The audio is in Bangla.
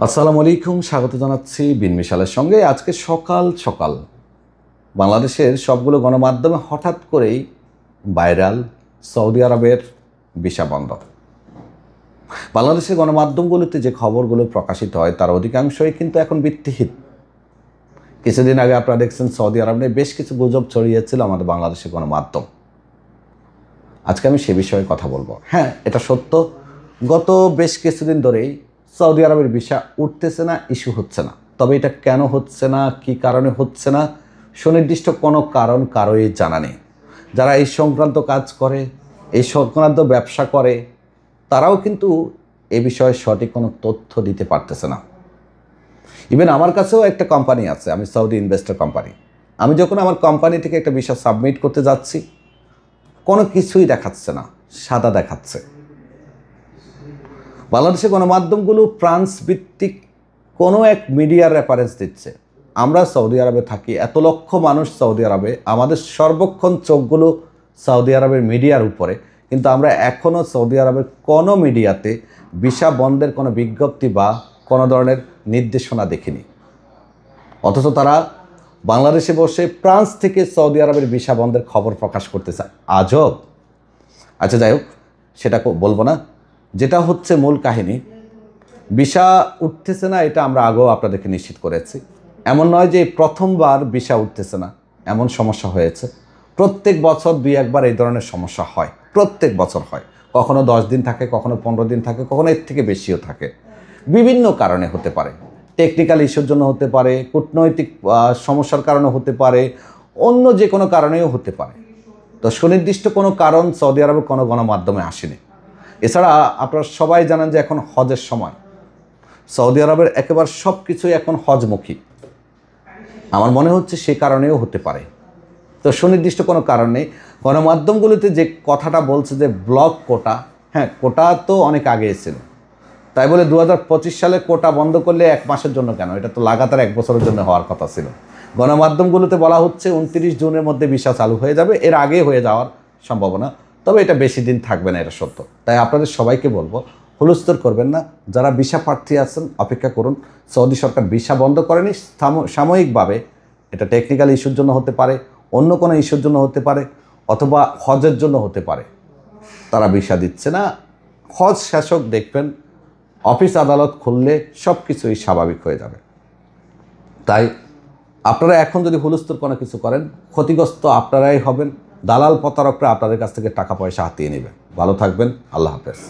আসসালামু আলাইকুম, স্বাগত জানাচ্ছি বিন মিশালের সঙ্গে। আজকে সকাল সকাল বাংলাদেশের সবগুলো গণমাধ্যমে হঠাৎ করেই ভাইরাল সৌদি আরবের ভিসা বন্ধ। বাংলাদেশের গণমাধ্যমগুলোতে যে খবরগুলো প্রকাশিত হয় তার অধিকাংশই কিন্তু এখন ভিত্তিহীন। কিছুদিন আগে আপনারা দেখছেন সৌদি আরব নিয়ে বেশ কিছু গুজব ছড়িয়েছিল আমাদের বাংলাদেশের গণমাধ্যম। আজকে আমি সে বিষয়ে কথা বলবো। হ্যাঁ, এটা সত্য, গত বেশ কিছুদিন ধরেই সৌদি আরবের ভিসা উঠতেছে না, ইস্যু হচ্ছে না। তবে এটা কেন হচ্ছে না, কী কারণে হচ্ছে না, সুনির্দিষ্ট কোনো কারণ কারোই জানা নেই। যারা এই সংক্রান্ত কাজ করে, এই সংক্রান্ত ব্যবসা করে, তারাও কিন্তু এ বিষয়ে সঠিক কোনো তথ্য দিতে পারতেছে না। ইভেন আমার কাছেও একটা কোম্পানি আছে, আমি সৌদি ইনভেস্টর কোম্পানি। আমি যখন আমার কোম্পানি থেকে একটা ভিসা সাবমিট করতে যাচ্ছি, কোনো কিছুই দেখাচ্ছে না, সাদা দেখাচ্ছে। বাংলাদেশের গণমাধ্যমগুলো ফ্রান্স ভিত্তিক কোনো এক মিডিয়ার রেফারেন্স দিচ্ছে। আমরা সৌদি আরবে থাকি, এত লক্ষ মানুষ সৌদি আরবে, আমাদের সর্বক্ষণ চোখগুলো সৌদি আরবের মিডিয়ার উপরে, কিন্তু আমরা এখনও সৌদি আরবের কোনো মিডিয়াতে ভিসা বন্ধের কোনো বিজ্ঞপ্তি বা কোনো ধরনের নির্দেশনা দেখিনি। অথচ তারা বাংলাদেশে বসে ফ্রান্স থেকে সৌদি আরবের ভিসা বন্ধের খবর প্রকাশ করতেছে। আজব। আচ্ছা, যাই হোক, সেটা বলবো না। যেটা হচ্ছে মূল কাহিনী, ভিসা উঠতেছে না, এটা আমরা আগেও আপনাদেরকে নিশ্চিত করেছি। এমন নয় যে প্রথমবার ভিসা উঠতেছে না, এমন সমস্যা হয়েছে। প্রত্যেক বছর দুই একবার এই ধরনের সমস্যা হয়, প্রত্যেক বছর হয়। কখনো 10 দিন থাকে, কখনো 15 দিন থাকে, কখনো এর থেকে বেশিও থাকে। বিভিন্ন কারণে হতে পারে, টেকনিক্যাল ইস্যুর জন্য হতে পারে, কূটনৈতিক সমস্যার কারণে হতে পারে, অন্য যে কোনো কারণেও হতে পারে। তো সুনির্দিষ্ট কোনো কারণ সৌদি আরবের কোনো গণমাধ্যমে আসেনি। এছাড়া আপনারা সবাই জানেন যে এখন হজের সময়, সৌদি আরবের একেবারে সব কিছুই এখন হজমুখী। আমার মনে হচ্ছে সে কারণেও হতে পারে। তো সুনির্দিষ্ট কোনো কারণ নেই। গণমাধ্যমগুলিতে যে কথাটা বলছে যে ব্লক কোটা, হ্যাঁ, কোটা তো অনেক আগে ছিল। তাই বলে 2025 সালে কোটা বন্ধ করলে 1 মাসের জন্য কেন? এটা তো লাগাতার 1 বছরের জন্য হওয়ার কথা ছিল। গণমাধ্যমগুলোতে বলা হচ্ছে 29 জুনের মধ্যে ভিসা চালু হয়ে যাবে, এর আগে হয়ে যাওয়ার সম্ভাবনা। তবে এটা বেশি দিন থাকবে না, এটা সত্য। তাই আপনাদের সবাইকে বলবো, হুলস্থুল করবেন না। যারা ভিসা প্রার্থী আছেন, অপেক্ষা করুন। সৌদি সরকার ভিসা বন্ধ করেনি, সাময়িকভাবে। এটা টেকনিক্যাল ইস্যুর জন্য হতে পারে, অন্য কোনো ইস্যুর জন্য হতে পারে, অথবা হজের জন্য হতে পারে। তারা ভিসা দিচ্ছে না। হজ শেষক দেখবেন, অফিস আদালত খুললে সব কিছুই স্বাভাবিক হয়ে যাবে। তাই আপনারা এখন যদি হুলস্থুল কোনো কিছু করেন, ক্ষতিগ্রস্ত আপনারাই হবেন। দালাল প্রতারকরা আপনাদের কাছ থেকে টাকা পয়সা হাতিয়ে নেবে। ভালো থাকবেন। আল্লাহ হাফেজ।